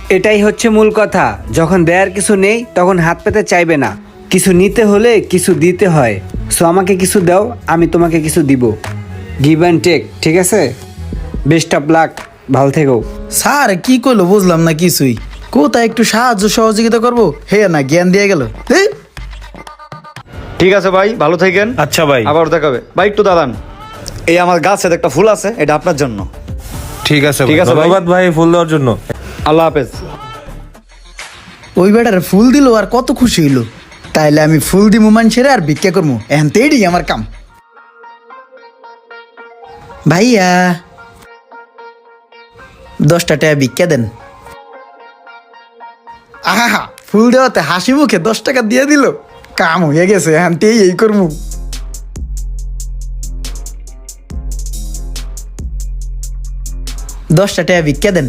এটাই হচ্ছে মূল কথা, যখন দেয়ার কিছু নেই তখন হাত পেতে চাইবে না। কিছু নিতে হলে কিছু দিতে হয়। সো আমাকে কিছু দাও, আমি তোমাকে কিছু দিব। গিভ অ্যান্ড টেক, ঠিক আছে? বেস্ট অফ লাক, ভালো থেকো। স্যার কি করলো বুঝলাম না কিছুই। কোথায় একটু সাহায্য সহযোগিতা করবো, হে না জ্ঞান দিয়ে গেল। ঠিক আছে ভাই, ভালো থাকেন। আচ্ছা ভাই। আবার দেখাবে ভাই, একটু দাঁড়ান। এই আমার গাছে একটা ফুল আছে, এটা আপনার জন্য। ঠিক আছে ঠিক ভাই, আছে ভাই। ধন্যবাদ ভাই ফুল দেওয়ার জন্য। আল্লাহ হাফেজ। ওই বেটারে ফুল দিল আর কত খুশি হইলো। তাইলে আমি ফুল দিমু মানুষের আর ভিক্ষা করবো, এখন তো এটাই আমার কাম। ভাইয়া 10টা টাকা ভিক্ষা দেন। আহা, ফুল দেওয়াতে হাসি মুখে 10 টাকা দিয়ে দিল, কাম হয়ে গেছে, এখন তো এই করবো। দশটা টাকা ভিক্ষা দেন।